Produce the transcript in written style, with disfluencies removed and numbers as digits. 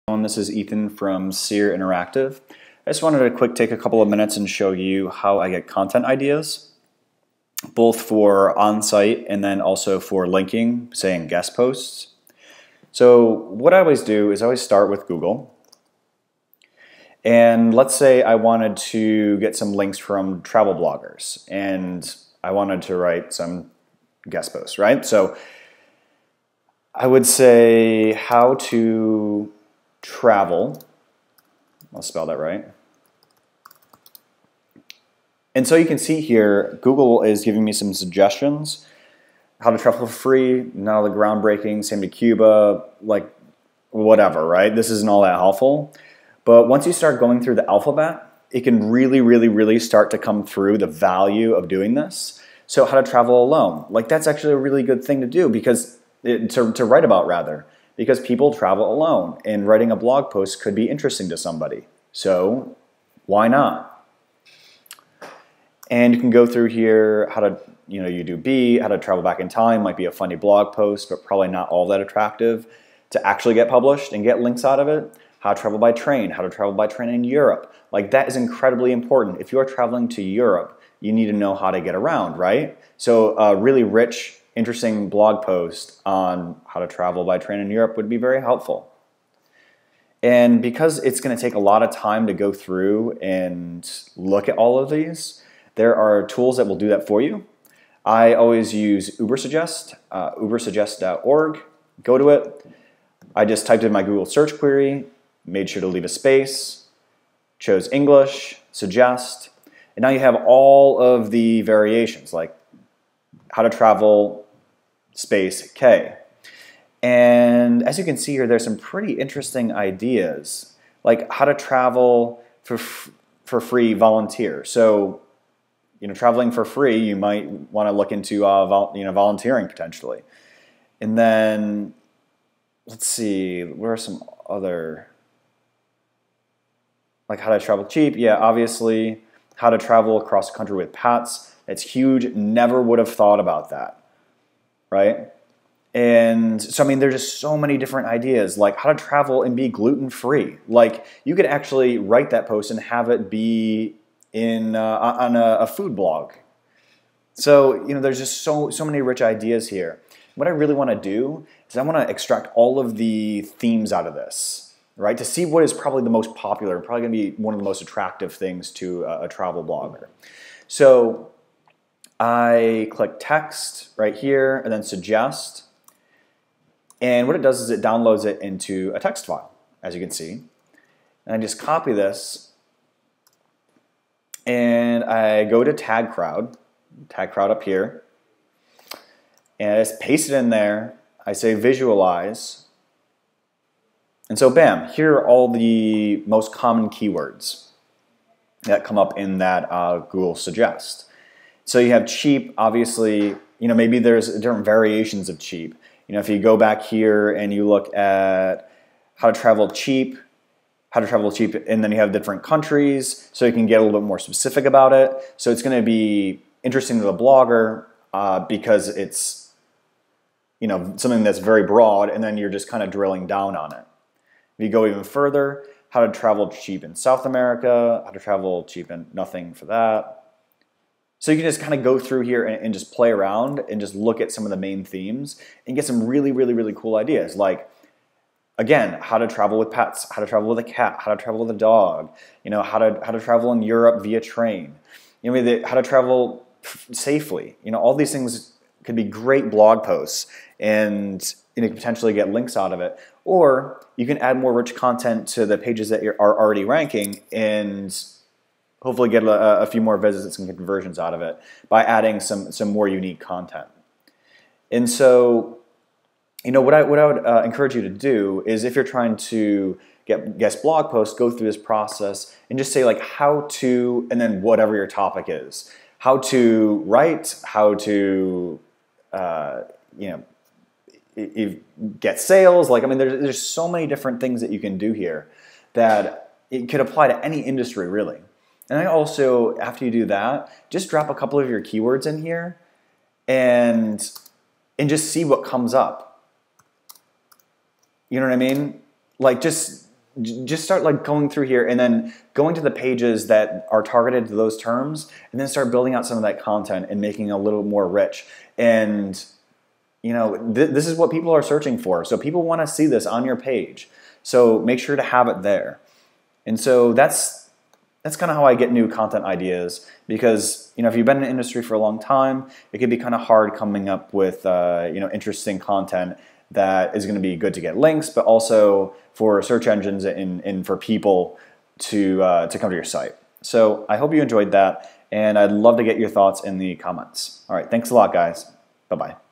This is Ethan from Seer Interactive. I just wanted to take a couple of minutes and show you how I get content ideas, both for on-site and then also for linking, say in guest posts. So what I always do is I always start with Google. And let's say I wanted to get some links from travel bloggers and I wanted to write some guest posts, right? So I would say how to travel. I'll spell that right. And so you can see here, Google is giving me some suggestions. How to travel for free, not all the groundbreaking, same to Cuba, like whatever, right? This isn't all that helpful. But once you start going through the alphabet, it can really start to come through the value of doing this. So how to travel alone, like that's actually a really good thing to do because to write about rather, because people travel alone and writing a blog post could be interesting to somebody. So why not? And you can go through here how to, you do B, how to travel back in time, might be a funny blog post, but probably not all that attractive to actually get published and get links out of it. How to travel by train, how to travel by train in Europe. Like that is incredibly important. If you're traveling to Europe, you need to know how to get around, right? So a really rich, interesting blog post on how to travel by train in Europe would be very helpful. And because it's going to take a lot of time to go through and look at all of these, there are tools that will do that for you. I always use Ubersuggest, ubersuggest.org. Go to it. I just typed in my Google search query, made sure to leave a space, chose English, suggest, and now you have all of the variations like how to travel, space, K. And as you can see here, there's some pretty interesting ideas, like how to travel for free, volunteer. So, traveling for free, you might want to look into volunteering potentially. And then, let's see, where are some other, like how to travel cheap? Yeah, obviously, how to travel across the country with pets. It's huge, never would have thought about that, right? And so, there's just so many different ideas, like how to travel and be gluten-free. Like, you could actually write that post and have it be on a food blog. So, there's just so many rich ideas here. What I really want to do is I want to extract all of the themes out of this, right? To see what is probably the most popular, probably going to be one of the most attractive things to a travel blogger. So I click text right here and then suggest. And what it does is it downloads it into a text file, as you can see. And I just copy this and I go to Tagcrowd up here, and I just paste it in there. I say visualize. And so bam, here are all the most common keywords that come up in that Google Suggest. So you have cheap, obviously, maybe there's different variations of cheap. If you go back here and you look at how to travel cheap, and then you have different countries, so you can get a little bit more specific about it. So it's going to be interesting to the blogger because it's something that's very broad, and then you're just kind of drilling down on it. If you go even further, how to travel cheap in South America, how to travel cheap and nothing for that. So you can just kind of go through here and just play around and just look at some of the main themes and get some really cool ideas. Like, again, how to travel with pets, how to travel with a cat, how to travel with a dog, how to travel in Europe via train, how to travel safely. All these things could be great blog posts, and you can potentially get links out of it. Or you can add more rich content to the pages that are already ranking and hopefully get a few more visits and conversions out of it by adding some more unique content. And so, what I would encourage you to do is, if you're trying to get guest blog posts, go through this process and just say like how to, and then whatever your topic is, how to write, how to get sales. Like, there's so many different things that you can do here that it could apply to any industry really. And I also, after you do that, just drop a couple of your keywords in here and just see what comes up. You know what I mean? Like, just just start like going through here and then going to the pages that are targeted to those terms, and then start building out some of that content and making it a little more rich. And you know, this is what people are searching for. So people want to see this on your page. So make sure to have it there. And so that's kind of how I get new content ideas, because you know, if you've been in the industry for a long time, it can be kind of hard coming up with you know, interesting content that is going to be good to get links, but also for search engines and for people to come to your site. So I hope you enjoyed that, and I'd love to get your thoughts in the comments. All right, thanks a lot, guys. Bye-bye.